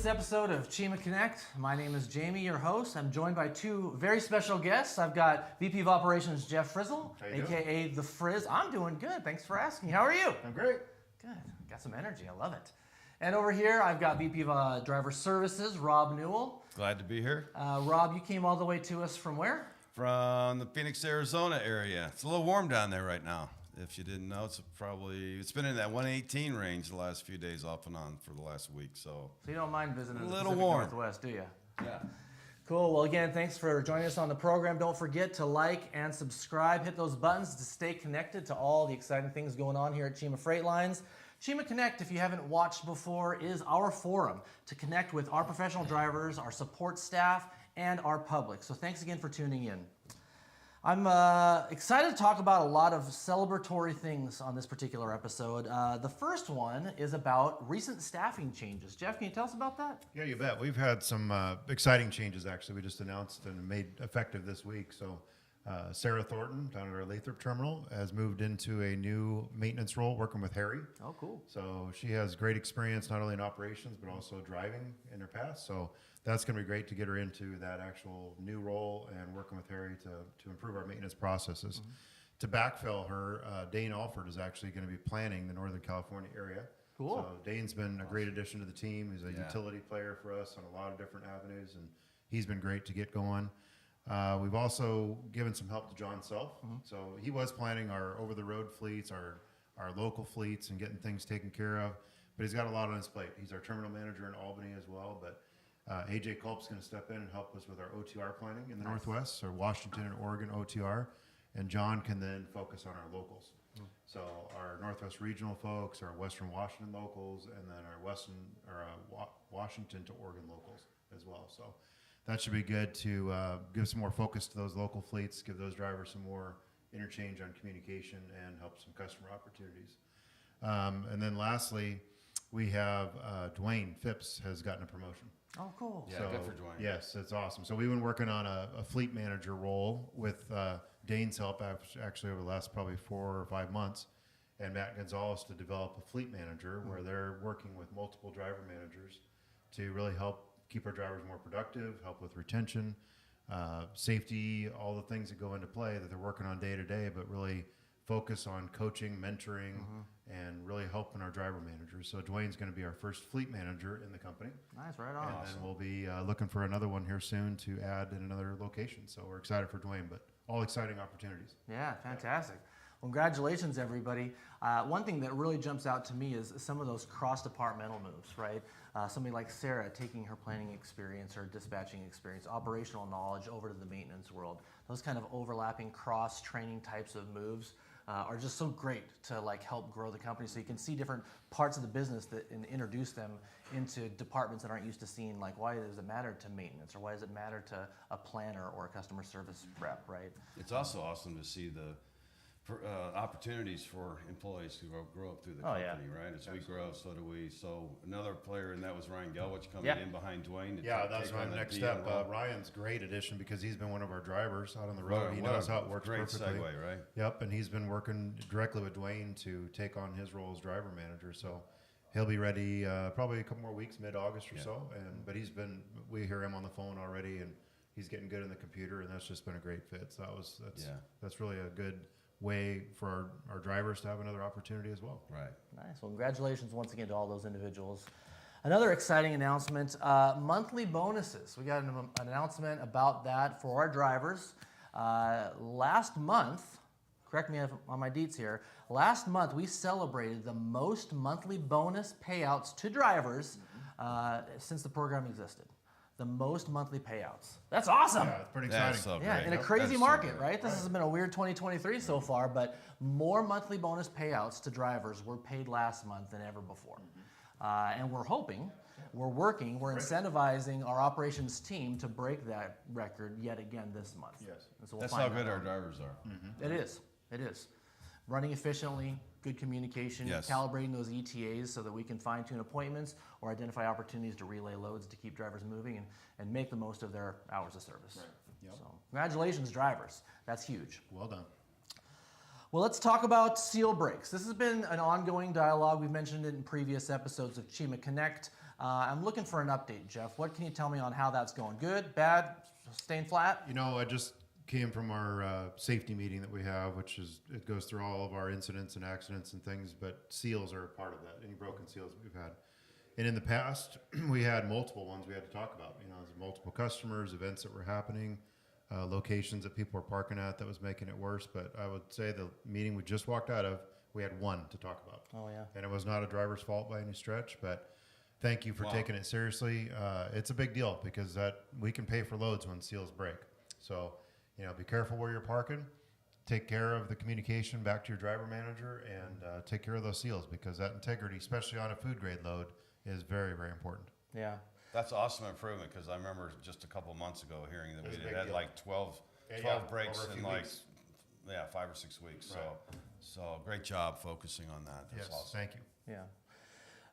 this episode of Cheema Connect. My name is Jamie, your host. I'm joined by two very special guests. I've got VP of Operations Jeff Frizzle, aka The Frizz. I'm doing good. Thanks for asking. How are you? I'm great. Good. Got some energy. I love it. And over here, I've got VP of Driver Services, Rob Newell. Glad to be here. Rob, you came all the way to us from where? From the Phoenix, Arizona area. It's a little warm down there right now. If you didn't know, it's been in that 118 range the last few days off and on for the last week. So you don't mind visiting the little Pacific warm. Northwest, do you? Yeah. Cool. Well, again, thanks for joining us on the program. Don't forget to like and subscribe. Hit those buttons to stay connected to all the exciting things going on here at Cheema Freightlines. Cheema Connect, if you haven't watched before, is our forum to connect with our professional drivers, our support staff, and our public. So thanks again for tuning in. I'm excited to talk about a lot of celebratory things on this particular episode. The first one is about recent staffing changes. Jeff, can you tell us about that? Yeah, you bet. We've had some exciting changes, actually. We just announced and made effective this week. So Sarah Thornton down at our Lathrop terminal has moved into a new maintenance role working with Harry. Oh, cool. So she has great experience not only in operations but also driving in her past. So that's going to be great to get her into that actual new role and working with Harry to improve our maintenance processes. Mm-hmm. To backfill her, Dane Alford is actually going to be planning the Northern California area. Cool. So Dane's been a great addition to the team. He's a utility player for us on a lot of different avenues, and he's been great to get going. We've also given some help to John Self. Mm-hmm. So he was planning our over-the-road fleets, our local fleets, and getting things taken care of. But he's got a lot on his plate. He's our terminal manager in Albany as well. But AJ Culp's going to step in and help us with our OTR planning in the Northwest, so Washington and Oregon OTR. And John can then focus on our locals. Mm-hmm. So our Northwest regional folks, our Western Washington locals, and then our Washington to Oregon locals as well. So that should be good to give some more focus to those local fleets, give those drivers some more interchange on communication, and help some customer opportunities. And then lastly, we have Dwayne Phipps has gotten a promotion. Oh, cool. Yeah, so, good for Dwayne. Yes, it's awesome. So we've been working on a fleet manager role with Dane's help actually over the last probably 4 or 5 months, and Matt Gonzalez to develop a fleet manager where they're working with multiple driver managers to really help keep our drivers more productive, help with retention, safety, all the things that go into play that they're working on day to day, but really focus on coaching, mentoring, and really helping our driver managers. So Dwayne's going to be our first fleet manager in the company. Nice, right on. And then we'll be looking for another one here soon to add in another location. So we're excited for Dwayne, but all exciting opportunities. Yeah, fantastic. Well, congratulations, everybody. One thing that really jumps out to me is some of those cross-departmental moves, right? Somebody like Sarah taking her planning experience, her dispatching experience, operational knowledge over to the maintenance world. Those kind of overlapping cross-training types of moves are just so great to help grow the company. So you can see different parts of the business and introduce them into departments that aren't used to seeing, why does it matter to maintenance, or why does it matter to a planner or a customer service rep, right? It's also awesome to see the opportunities for employees to grow up through the company, right? As we grow, so do we. So another player, and that was Ryan Gelwich coming in behind Dwayne. That's my next step. Ryan's great addition because he's been one of our drivers out on the road. He knows how it works perfectly. Great segue, right? Yep, and he's been working directly with Dwayne to take on his role as driver manager. So he'll be ready probably a couple more weeks, mid-August or so. But we hear him on the phone already, and he's getting good in the computer, and that's just been a great fit. So that's really a good way for our drivers to have another opportunity as well. Right. Nice. Well, congratulations once again to all those individuals. Another exciting announcement, monthly bonuses. We got an announcement about that for our drivers. Last month, correct me on my deets here, last month we celebrated the most monthly bonus payouts to drivers since the program existed. The most monthly payouts. That's awesome. Yeah, it's pretty exciting. So in a crazy market, right? This has been a weird 2023 so far, but more monthly bonus payouts to drivers were paid last month than ever before. And we're hoping, we're incentivizing our operations team to break that record yet again this month. Yes. So that's how good our drivers are. It is. Running efficiently, good communication, calibrating those ETAs so that we can fine-tune appointments or identify opportunities to relay loads to keep drivers moving and make the most of their hours of service. Right. Yep. So congratulations, drivers. That's huge. Well done. Well, let's talk about seal brakes. This has been an ongoing dialogue. We've mentioned it in previous episodes of Cheema Connect. I'm looking for an update, Jeff. What can you tell me on how that's going? Good, bad, staying flat? You know, I just came from our safety meeting that we have, which is, it goes through all of our incidents and accidents and things, but seals are a part of that, any broken seals that we've had. And in the past, we had multiple ones we had to talk about. You know, there's multiple customers, events that were happening, locations that people were parking at that was making it worse. But I would say the meeting we just walked out of, we had one to talk about. Oh, yeah. And it was not a driver's fault by any stretch, but thank you for taking it seriously. It's a big deal because that we can pay for loads when seals break. So, you know, be careful where you're parking. Take care of the communication back to your driver manager and take care of those seals because that integrity, especially on a food grade load, is very, very important. Yeah. That's awesome improvement because I remember just a couple months ago hearing that we had like 12 breaks in like 5 or 6 weeks. Right. So great job focusing on that. That's Yes, awesome. thank you.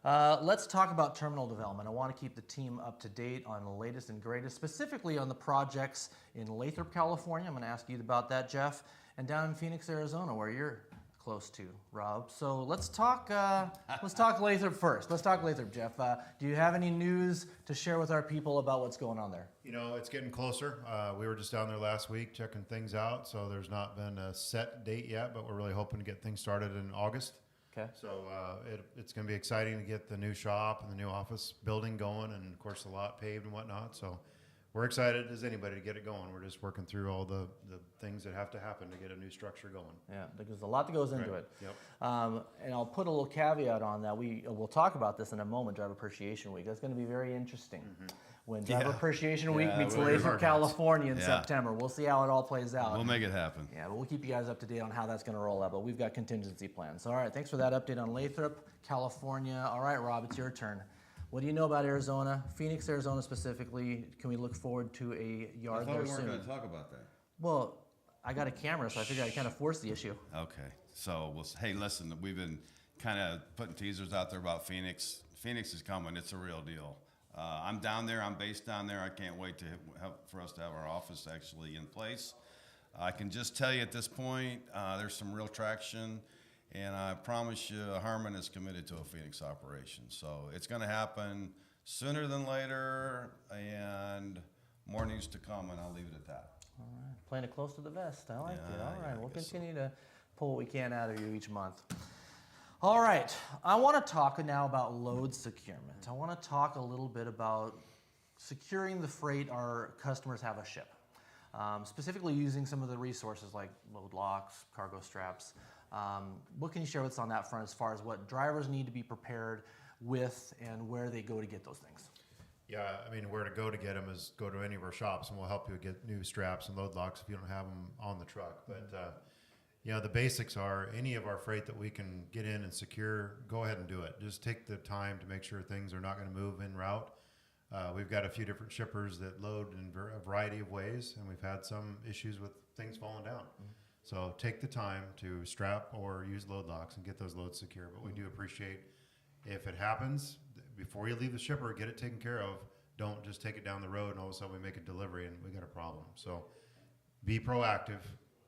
Yeah. Let's talk about terminal development. I want to keep the team up to date on the latest and greatest, specifically on the projects in Lathrop, California. I'm going to ask you about that, Jeff, and down in Phoenix, Arizona, where you're close to, Rob. So let's talk Lathrop first. Let's talk Lathrop, Jeff. Do you have any news to share with our people about what's going on there? You know, it's getting closer. We were just down there last week checking things out, so there's not been a set date yet, but we're really hoping to get things started in August. Okay. So it's going to be exciting to get the new shop and the new office building going, and of course the lot paved and whatnot. So we're excited as anybody to get it going. We're just working through all the things that have to happen to get a new structure going. Yeah, there's a lot that goes into Right. it. Yep. And I'll put a little caveat on that. We'll talk about this in a moment, Driver Appreciation Week. That's going to be very interesting. When Driver Appreciation Week meets really Lathrop, California in Yeah. September. We'll see how it all plays out. We'll make it happen. Yeah, but we'll keep you guys up to date on how that's going to roll out. But we've got contingency plans. All right, thanks for that update on Lathrop, California. All right, Rob, it's your turn. What do you know about Arizona, Phoenix, Arizona specifically? Can we look forward to a I yard thought there we weren't soon? going to talk about that. Well, I got a camera, so I figured I'd kind of force the issue. Okay. So, hey, listen, we've been kind of putting teasers out there about Phoenix. Phoenix is coming. It's a real deal. I'm down there. I'm based down there. I can't wait for us to have our office actually in place. I can just tell you at this point, there's some real traction. And I promise you, Harmon is committed to a Phoenix operation. So it's going to happen sooner than later, and more news to come, and I'll leave it at that. All right, playing it close to the vest. I like it. Yeah, All right, I we'll guess so. continue to pull what we can out of you each month. All right, I want to talk now about load securement. I want to talk a little bit about securing the freight our customers have a ship, specifically using some of the resources like load locks, cargo straps. What can you share with us on that front as far as what drivers need to be prepared with and where they go to get those things? Yeah, I mean, where to go to get them is go to any of our shops, and we'll help you get new straps and load locks if you don't have them on the truck. But you know, the basics are any of our freight that we can get in and secure, go ahead and do it. Just take the time to make sure things are not going to move en route. We've got a few different shippers that load in a variety of ways, and we've had some issues with things falling down. So take the time to strap or use load locks and get those loads secure. But we do appreciate if it happens, before you leave the shipper, get it taken care of. Don't just take it down the road and all of a sudden we make a delivery and we got a problem. So be proactive,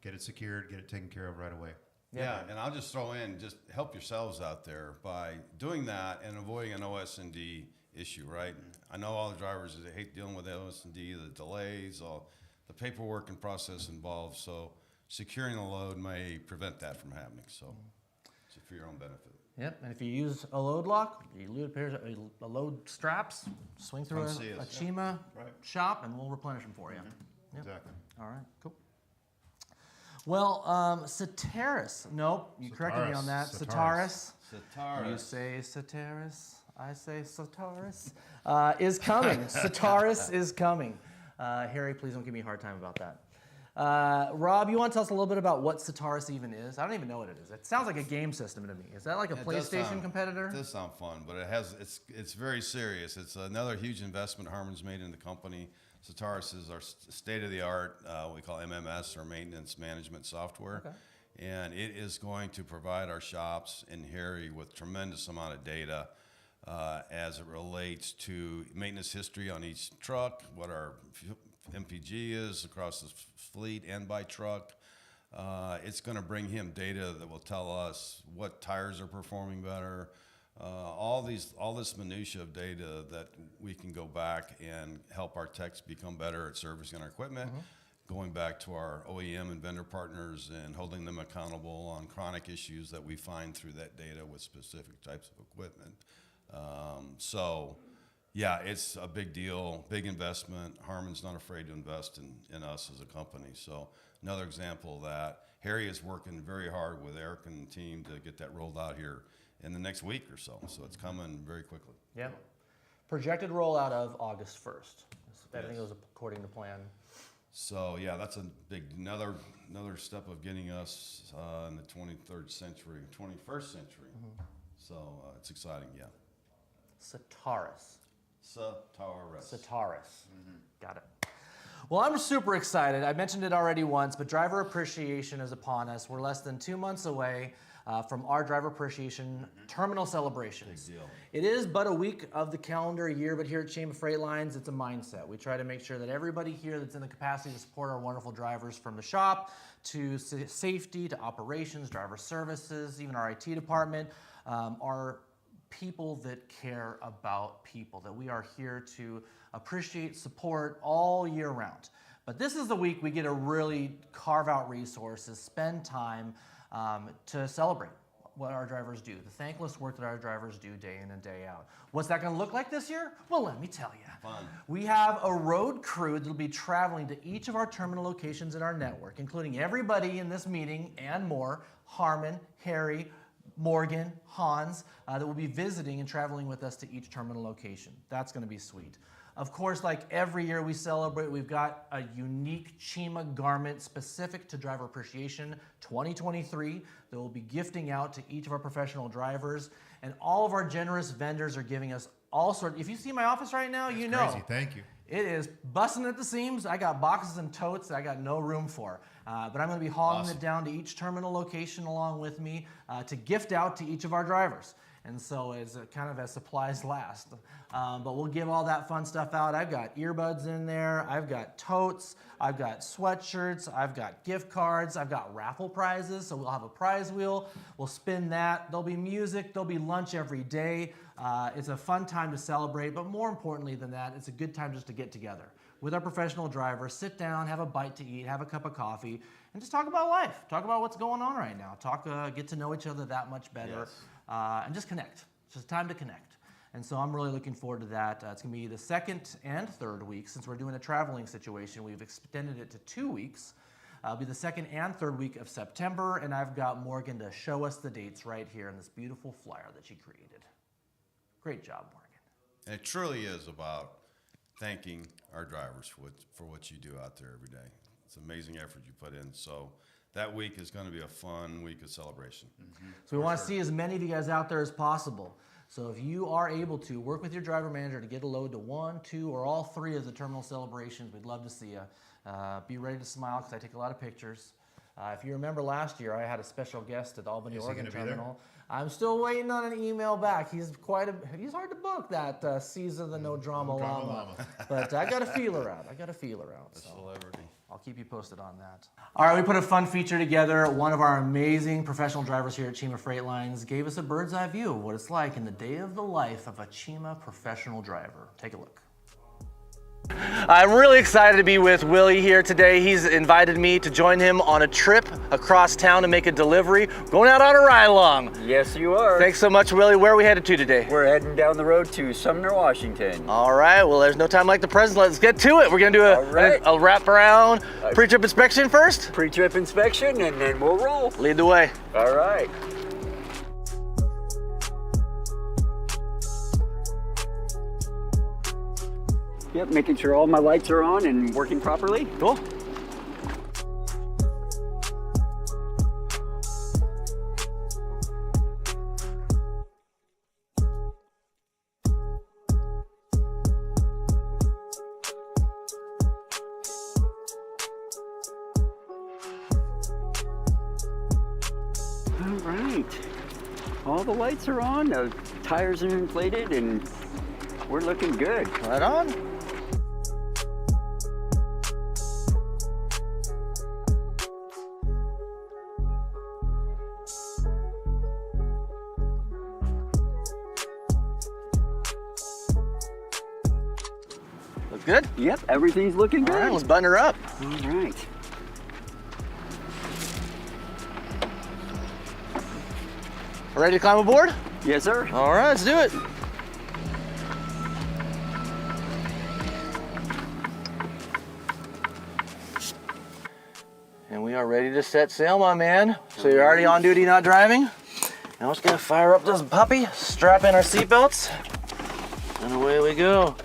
get it secured, get it taken care of right away. Yeah, and I'll just throw in, just help yourselves out there by doing that and avoiding an OS&D issue, right? I know all the drivers, they hate dealing with OS&D, the delays, all the paperwork and process involved. So securing the load may prevent that from happening. So it's for your own benefit. Yep, and if you use a load lock, you load a load straps, swing through Come a see us. Cheema Right. shop and we'll replenish them for you. Yep. Exactly. All right, cool. Well, Ceteris, nope, you corrected me on that. Cetaris. Cetaris. You say Ceteris, I say Cetaris, is coming. Cetaris is coming. Harry, please don't give me a hard time about that. Rob, you want to tell us a little bit about what Cetaris even is? I don't even know what it is. It sounds like a game system to me. Is that like a PlayStation competitor? It does sound fun, but it's very serious. It's another huge investment Harmon's made in the company. Cetaris is our state-of-the-art, we call MMS, or maintenance management software. Okay. And it is going to provide our shops and Harry with tremendous amount of data as it relates to maintenance history on each truck, what our MPG is across the fleet and by truck, It's going to bring him data that will tell us what tires are performing better. All this minutia of data that we can go back and help our techs become better at servicing our equipment, going back to our OEM and vendor partners and holding them accountable on chronic issues that we find through that data with specific types of equipment. So yeah, it's a big deal, big investment. Harman's not afraid to invest in us as a company. So another example of that. Harry is working very hard with Eric and the team to get that rolled out here in the next week or so. So it's coming very quickly. Yeah. Projected rollout of August 1st. If everything goes according to plan. So yeah, that's a big, another step of getting us in the 21st century. So it's exciting, yeah. Taurus. Taurus. Got it. Well, I'm super excited. I mentioned it already once, but driver appreciation is upon us. We're less than 2 months away from our driver appreciation terminal celebrations. Big deal. It is but a week of the calendar year, but here at Cheema Freightlines, it's a mindset. We try to make sure that everybody here that's in the capacity to support our wonderful drivers, from the shop to safety to operations, driver services, even our IT department, are people that care about people, that we are here to appreciate, support all year round. But this is the week we get to really carve out resources, spend time to celebrate what our drivers do, the thankless work that our drivers do day in and day out. What's that going to look like this year? Well, let me tell you. Fun. We have a road crew that will be traveling to each of our terminal locations in our network, including everybody in this meeting and more, Harman, Harry, Morgan, Hans, that will be visiting and traveling with us to each terminal location. That's going to be sweet. Of course, like every year we celebrate, we've got a unique Cheema garment specific to driver appreciation 2023 that we'll be gifting out to each of our professional drivers. And all of our generous vendors are giving us all sorts. If you see my office right now, you know. Crazy, thank you. It is busting at the seams. I got boxes and totes that I got no room for. But I'm going to be hauling it down to each terminal location along with me to gift out to each of our drivers. And so it's kind of as supplies last. But we'll give all that fun stuff out. I've got earbuds in there. I've got totes. I've got sweatshirts. I've got gift cards. I've got raffle prizes. So we'll have a prize wheel. We'll spin that. There'll be music. There'll be lunch every day. It's a fun time to celebrate. But more importantly than that, it's a good time just to get together with our professional drivers, sit down, have a bite to eat, have a cup of coffee, and just talk about life. Talk about what's going on right now. Get to know each other that much better. Yes. And just connect. It's just time to connect. And so I'm really looking forward to that. It's going to be the second and third week. Since we're doing a traveling situation, we've extended it to 2 weeks. It'll be the second and third week of September, and I've got Morgan to show us the dates right here in this beautiful flyer that she created. Great job, Morgan. It truly is about thanking our drivers for what you do out there every day. It's amazing effort you put in. So that week is going to be a fun week of celebration. So we want to see as many of you guys out there as possible. So if you are able to work with your driver manager to get a load to 1, 2, or all 3 of the terminal celebrations, we'd love to see you. Be ready to smile because I take a lot of pictures. If you remember last year, I had a special guest at the Albany, Oregon terminal. I'm still waiting on an email back. He's hard to book, that Caesar the No Drama Llama. But I got a feeler out. So Celebrity. I'll keep you posted on that. All right, we put a fun feature together. One of our amazing professional drivers here at Cheema Freightlines gave us a bird's eye view of what it's like in the day of the life of a Cheema professional driver. Take a look. I'm really excited to be with Willie here today. He's invited me to join him on a trip across town to make a delivery. Going out on a ride along. Yes, you are. Thanks so much, Willie. Where are we headed to today? We're heading down the road to Sumner, Washington. All right, well, there's no time like the present. Let's get to it. We're going to do a wrap around pre-trip inspection first. Pre-trip inspection, and then we'll roll. Lead the way. All right. Yep, making sure all my lights are on and working properly. Cool. All right. All the lights are on, the tires are inflated, and we're looking good. Right on. Good? Yep, everything's looking All good. right, let's button her up. All right. Ready to climb aboard? Yes, sir. All right, let's do it. And we are ready to set sail, my man. So you're already on duty, not driving? Now let's go fire up this puppy, strap in our seatbelts, and away we go.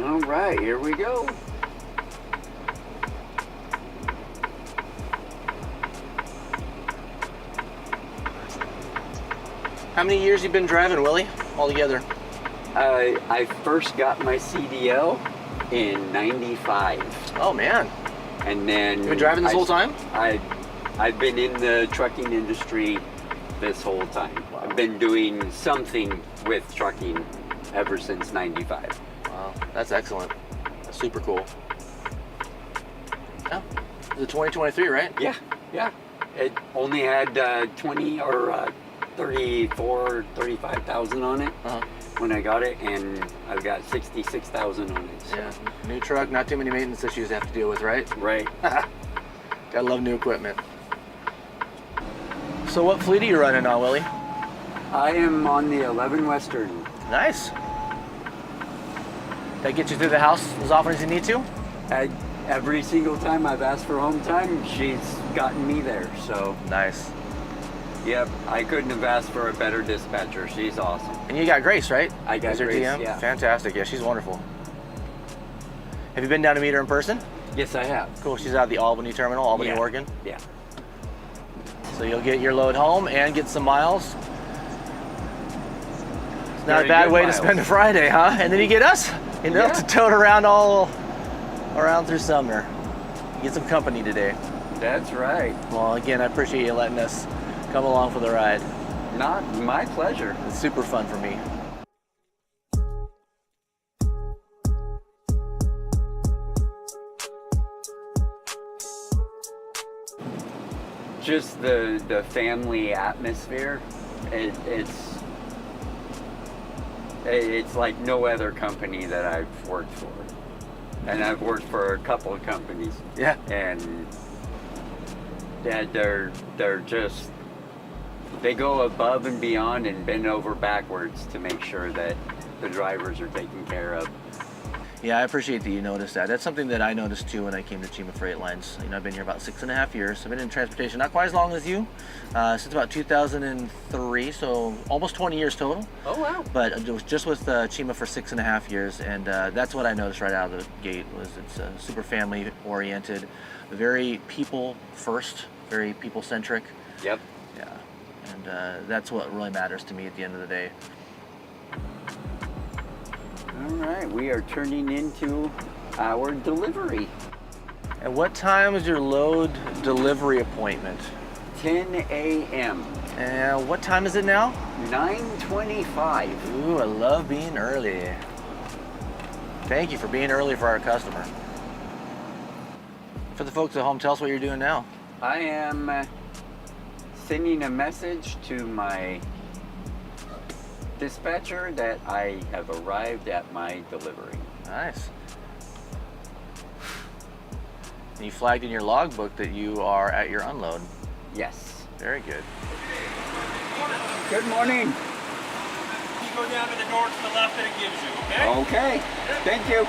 All right, here we go. How many years you been driving, Willie, altogether? I first got my CDL in '95, Oh, man. and then You been driving this whole time? I've been in the trucking industry this whole time. I've been doing something with trucking ever since '95. Wow, that's excellent. That's super cool. Yeah, it's a 2023, right? Yeah, yeah. It only had 20 or 34, 35,000 on it Uh-huh. when I got it, and I've got 66,000 on it. So. Yeah, new truck, not too many maintenance issues to have to deal with, right? Right. Gotta love new equipment. So what fleet are you running on, Willie? I am on the 11 Western. Nice. That get you through the house as often as you need to? Every single time I've asked for home time, she's gotten me there. So, Nice. yep, I couldn't have asked for a better dispatcher. She's awesome. And you got Grace, right? I got As your Grace, DM? yeah. Fantastic. Yeah, she's wonderful. Have you been down to meet her in person? Yes, I have. Cool. She's out at the Albany terminal, Albany, Yeah. Oregon. Yeah. So you'll get your load home and get some miles. It's not Very a bad good way miles. to spend a Friday, huh? And then you get us, you know, Yeah. to tote around all around through Sumner. Get some company today. That's right. Well, again, I appreciate you letting us come along for the ride. Not my pleasure. It's super fun for me. Just the family atmosphere. It's like no other company that I've worked for, and I've worked for a couple of companies. Yeah. And they're just, they go above and beyond and bend over backwards to make sure that the drivers are taken care of. Yeah, I appreciate that you noticed that. That's something that I noticed too when I came to Cheema Freightlines. You know, I've been here about 6.5 years. I've been in transportation not quite as long as you, since about 2003, so almost 20 years total. Oh wow. But it was just with Cheema for 6.5 years, and that's what I noticed right out of the gate was it's super family oriented, very people first, very people centric. Yep. Yeah, and that's what really matters to me at the end of the day. All right, we are turning into our delivery. And what time is your load delivery appointment? 10 a.m. And what time is it now? 9:25. Ooh, I love being early. Thank you for being early for our customer. For the folks at home, tell us what you're doing now. I am sending a message to my dispatcher that I have arrived at my delivery. Nice. And you flagged in your logbook that you are at your unload. Yes. Very good. Good morning. You go down to the door to the left that it gives you, okay? Okay. Thank you.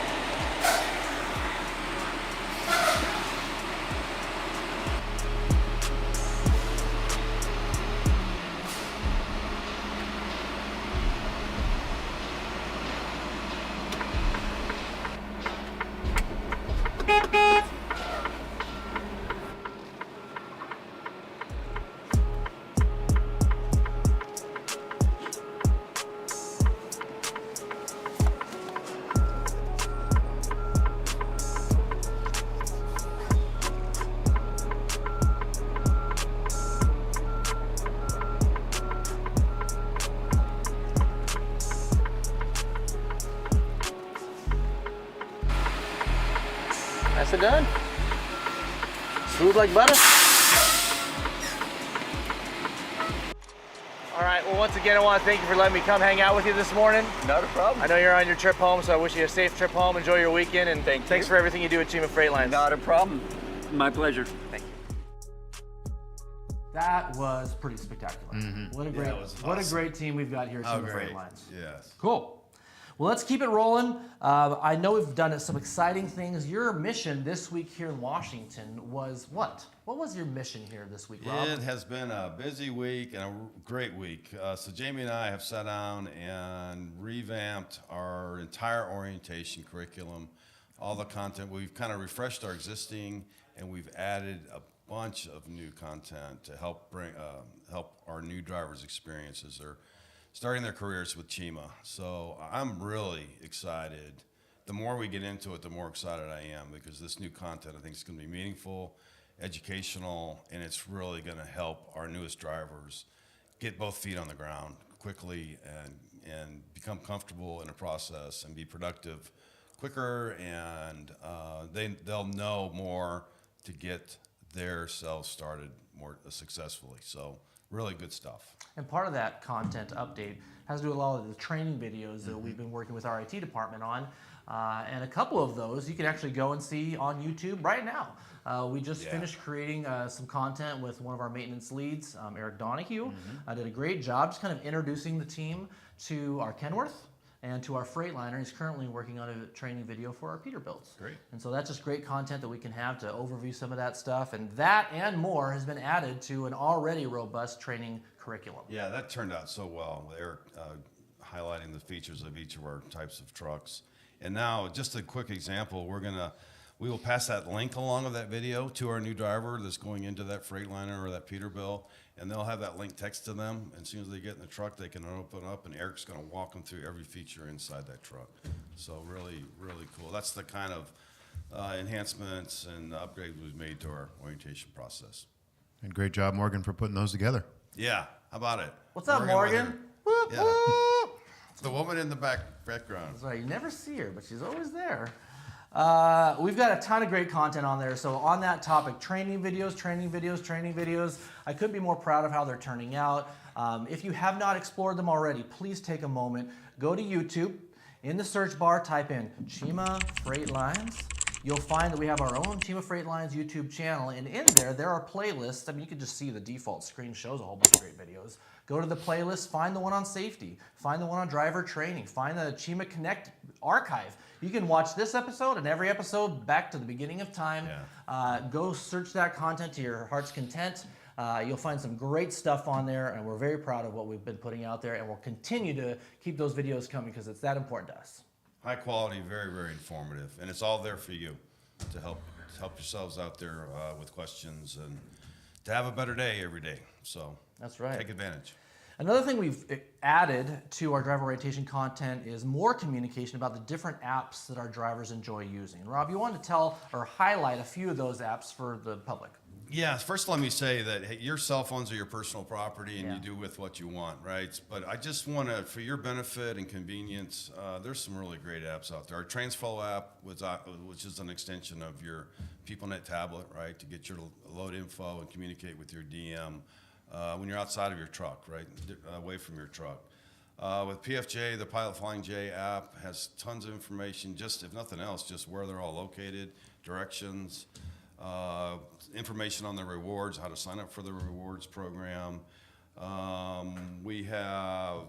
Nicely done. Smooth like butter. All right, well, once again, I want to thank you for letting me come hang out with you this morning. Not a problem. I know you're on your trip home, so I wish you a safe trip home. Enjoy your weekend, and Thank thanks you. for everything you do at Cheema Freightlines. Not a problem. My pleasure. Thank you. That was pretty spectacular. What a great, it was what a awesome. great team we've got here at Oh, Cheema great. Freightlines. Yes. Cool. Well, let's keep it rolling. I know we've done some exciting things. Your mission this week here in Washington was what? What was your mission here this week, Rob? It has been a busy week and a great week. So Jamie and I have sat down and revamped our entire orientation curriculum, all the content. We've kind of refreshed our existing, and we've added a bunch of new content to help bring help our new drivers' experiences. They're starting their careers with Cheema. So I'm really excited. The more we get into it, the more excited I am, because this new content I think is going to be meaningful, educational, and it's really going to help our newest drivers get both feet on the ground quickly and become comfortable in the process and be productive quicker, and they'll know more to get their selves started more successfully. So really good stuff. And part of that content update has to do with a lot of the training videos that we've been working with our IT department on. And a couple of those you can actually go and see on YouTube right now. We just finished creating some content with one of our maintenance leads, Eric Donahue. Did a great job just kind of introducing the team to our Kenworth and to our Freightliner. He's currently working on a training video for our Peterbilts. Great. And so that's just great content that we can have to overview some of that stuff. And that and more has been added to an already robust training curriculum. Yeah, that turned out so well. Eric highlighting the features of each of our types of trucks. And now, just a quick example, we will pass that link along of that video to our new driver that's going into that Freightliner or that Peterbilt, and they'll have that link text to them. And as soon as they get in the truck, they can open up, and Eric's going to walk them through every feature inside that truck. So really, really cool. That's the kind of enhancements and upgrades we've made to our orientation process. And great job, Morgan, for putting those together. Yeah, how about it? What's up, Morgan? Whoop, Yeah. whoop. The woman in the background. That's right. You never see her, but she's always there. We've got a ton of great content on there. So on that topic, training videos. I couldn't be more proud of how they're turning out. If you have not explored them already, please take a moment. Go to YouTube. In the search bar, type in Cheema Freightlines. You'll find that we have our own Cheema Freightlines YouTube channel, and in there are playlists. I mean, you can just see the default screen shows a whole bunch of great videos. Go to the playlist, find the one on safety, find the one on driver training, find the Cheema Connect archive. You can watch this episode and every episode back to the beginning of time. Go search that content to your heart's content. You'll find some great stuff on there, and we're very proud of what we've been putting out there, and we'll continue to keep those videos coming because it's that important to us. High quality, very, very informative, and it's all there for you to help yourselves out there with questions and to have a better day every day. So That's right. take advantage. Another thing we've added to our driver orientation content is more communication about the different apps that our drivers enjoy using. Rob, you wanted to tell or highlight a few of those apps for the public. Yeah, first let me say that hey, your cell phones are your personal property, and Yeah. you do with what you want, right? But I just want to, for your benefit and convenience, there's some really great apps out there. Our TransFlow app, which is an extension of your PeopleNet tablet, right, to get your load info and communicate with your DM when you're outside of your truck, right, away from your truck. With PFJ, the Pilot Flying J app has tons of information, just if nothing else, just where they're all located, directions, information on the rewards, how to sign up for the rewards program. We have,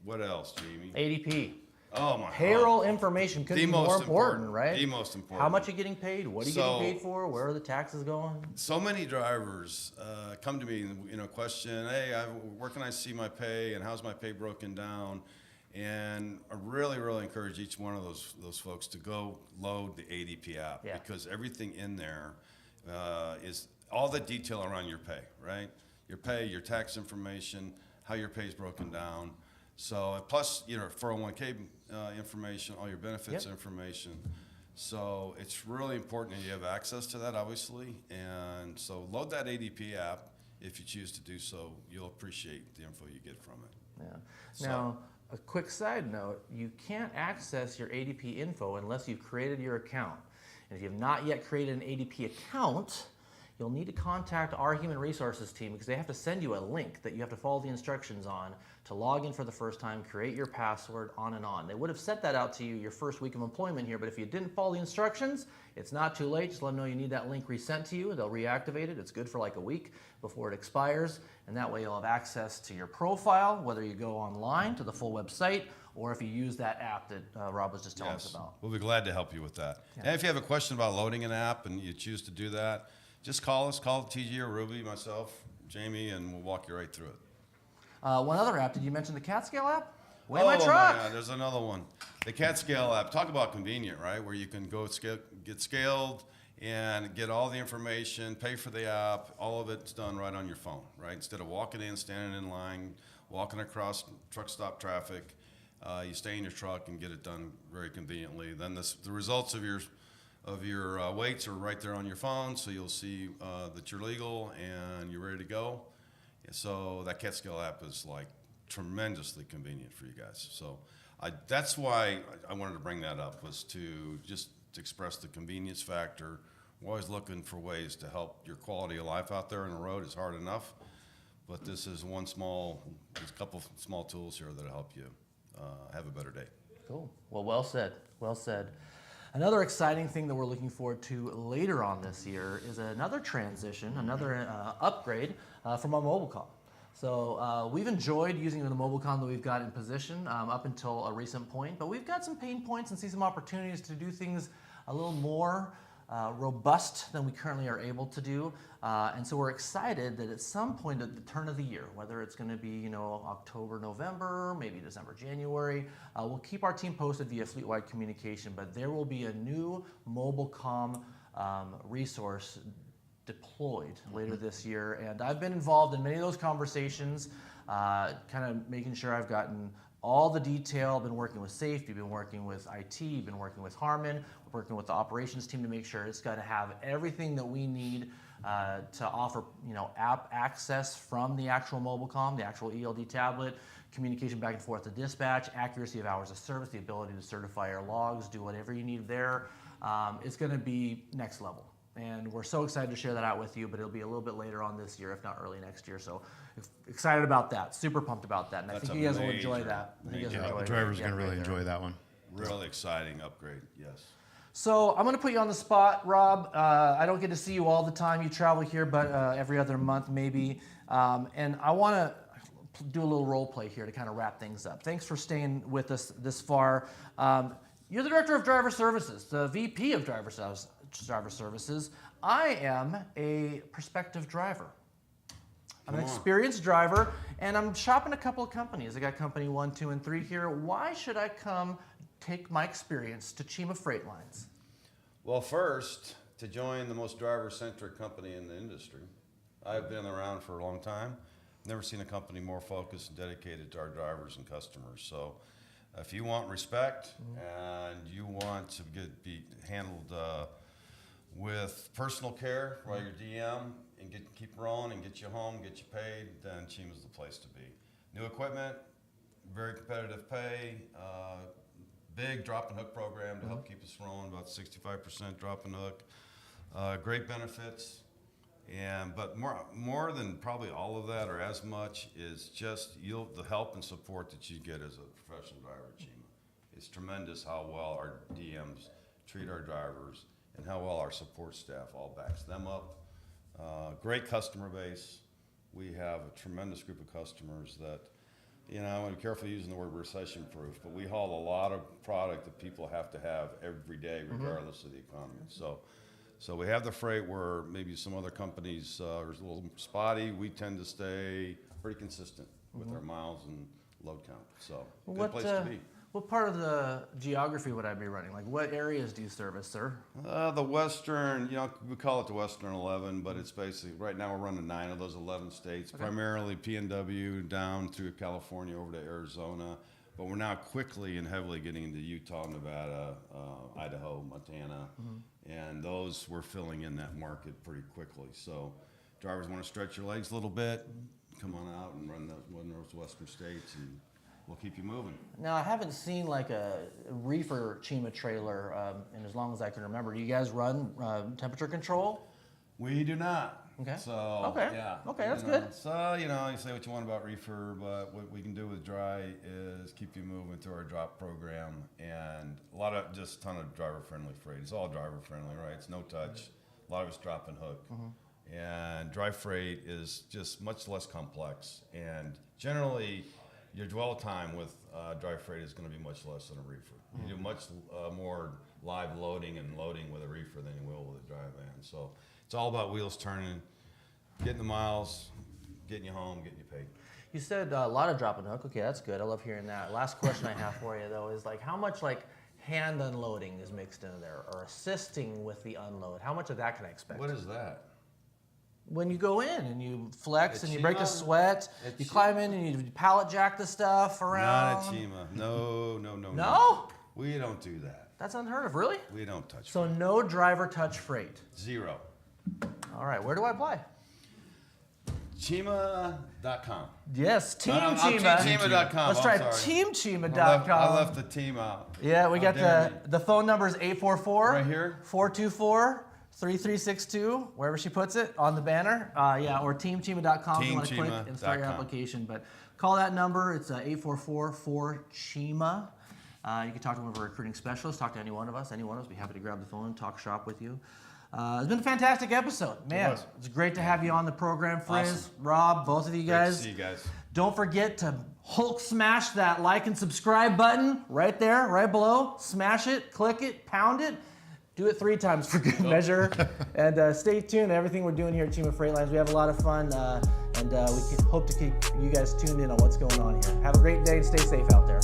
what else, Jamie? ADP. Oh my Payroll information could The be more most important, important, right? the most important. How much are you getting paid? What are you So- getting paid for? Where are the taxes going? So many drivers come to me, question, hey, where can I see my pay and how's my pay broken down? And I really, really encourage each one of those folks to go load the ADP app because everything in there is all the detail around your pay, right? Your pay, your tax information, how your pay is broken down. So plus, 401k information, all your benefits information. So it's really important that you have access to that, obviously. And so load that ADP app if you choose to do so. You'll appreciate the info you get from it. Yeah. So- Now, a quick side note, you can't access your ADP info unless you've created your account. And if you have not yet created an ADP account, you'll need to contact our human resources team because they have to send you a link that you have to follow the instructions on to log in for the first time, create your password, on and on. They would have sent that out to you your first week of employment here, but if you didn't follow the instructions, it's not too late. Just let them know you need that link resent to you. They'll reactivate it. It's good for like a week before it expires, and that way you'll have access to your profile, whether you go online to the full website or if you use that app that Rob was just telling us about. We'll be glad to help you with that. And if you have a question about loading an app and you choose to do that, just call us, call TG or Ruby, myself, Jamie, and we'll walk you right through it. One other app, did you mention the CatScale app? Weigh my truck. God, there's another one. The CatScale app. Talk about convenient, right? Where you can go get scaled and get all the information, pay for the app. All of it's done right on your phone, right? Instead of walking in, standing in line, walking across truck stop traffic, you stay in your truck and get it done very conveniently. Then the results of your weights are right there on your phone, so you'll see that you're legal and you're ready to go. So that CatScale app is like tremendously convenient for you guys. So that's why I wanted to bring that up, was to just express the convenience factor. We're always looking for ways to help your quality of life out there on the road. Is hard enough, but this is there's a couple small tools here that'll help you have a better day. Cool. Well, well said. Well said. Another exciting thing that we're looking forward to later on this year is another transition, another upgrade from our mobile comm. So we've enjoyed using the mobile comm that we've got in position up until a recent point, but we've got some pain points and see some opportunities to do things a little more robust than we currently are able to do. And so we're excited that at some point at the turn of the year, whether it's going to be October, November, maybe December, January, we'll keep our team posted via fleet-wide communication, but there will be a new mobile comm resource deployed later this year. And I've been involved in many of those conversations, kind of making sure I've gotten all the detail. Been working with safety, been working with IT, been working with Harmon, working with the operations team to make sure it's got to have everything that we need to offer, app access from the actual mobile comm, the actual ELD tablet, communication back and forth to dispatch, accuracy of hours of service, the ability to certify your logs, do whatever you need there. It's going to be next level. And we're so excited to share that out with you, but it'll be a little bit later on this year, if not early next year. So excited about that, super pumped about that. And I think you guys will enjoy that. The driver's going to really enjoy that one. Really exciting upgrade, yes. So I'm going to put you on the spot, Rob. I don't get to see you all the time. You travel here, but every other month maybe. And I want to do a little role play here to kind of wrap things up. Thanks for staying with us this far. You're the Director of Driver Services, the VP of Driver Services. I am a prospective driver. I'm an experienced driver, and I'm shopping a couple of companies. I got company 1, 2, and 3 here. Why should I come take my experience to Cheema Freightlines? Well, first, to join the most driver-centric company in the industry. I've been around for a long time. Never seen a company more focused and dedicated to our drivers and customers. So if you want respect and you want to be handled with personal care while you're DM and keep rolling and get you home, get you paid, then Cheema's the place to be. New equipment, very competitive pay, big drop and hook program to help keep us rolling, about 65% drop and hook, great benefits, but more than probably all of that or as much is just the help and support that you get as a professional driver at Cheema. It's tremendous how well our DMs treat our drivers and how well our support staff all backs them up. Great customer base. We have a tremendous group of customers that, I want to be careful using the word recession proof, but we haul a lot of product that people have to have every day, regardless of the economy. So we have the freight where maybe some other companies are a little spotty. We tend to stay pretty consistent with our miles and load count. So good place to be. What part of the geography would I be running? Like, what areas do you service, sir? The Western, we call it the Western 11, but it's basically, right now we're running 9 of those 11 states, primarily PNW down through California over to Arizona, but we're now quickly and heavily getting into Utah, Nevada, Idaho, Montana, and those we're filling in that market pretty quickly. So drivers want to stretch your legs a little bit, come on out and run those Western states, and we'll keep you moving. Now, I haven't seen like a reefer Cheema trailer in as long as I can remember. Do you guys run temperature control? We do not. Okay. So, Okay. yeah. Okay, that's you know, good. So, you say what you want about reefer, but what we can do with dry is keep you moving through our drop program, and just a ton of driver-friendly freight. It's all driver-friendly, right? It's no touch. A lot of it's drop and hook. And dry freight is just much less complex, and generally, your dwell time with dry freight is going to be much less than a reefer. You do much more live loading and loading with a reefer than you will with a dry van. So it's all about wheels turning, getting the miles, getting you home, getting you paid. You said a lot of drop and hook. Okay, that's good. I love hearing that. Last question I have for you though is like how much like hand unloading is mixed into there or assisting with the unload? How much of that can I expect? What is that? When you go in and you flex At and you break the Cheema? sweat, At you Cheema? climb in and you pallet jack the stuff around. Not at Cheema. No. No? We don't do that. That's unheard of, really? We don't touch So no driver touch freight. Zero. All right, where do I apply? Cheema.com. Yes, Team I'm Cheema. teamcheema.com. Let's I'm try sorry. teamcheema.com. I left the team out. Yeah, we How got dare you. the phone number is 844 Right here? 424-3362, wherever she puts it on the banner. Or teamcheema.com if you want to click and start your teamcheema.com. application. But call that number. It's 844-4CHEEMA. You can talk to one of our recruiting specialists, talk to any one of us. Any one of us, be happy to grab the phone and talk shop with you. It's been a fantastic episode. Man, was. it's great to have you on the program, Frizz, Awesome. Rob, both of you Great guys. to see you guys. Don't forget to Hulk smash that like and subscribe button right there, right below. Smash it, click it, pound it. Do it 3 times for good measure. And stay tuned to everything we're doing here at Cheema Freightlines. We have a lot of fun, and we hope to keep you guys tuned in on what's going on here. Have a great day and stay safe out there.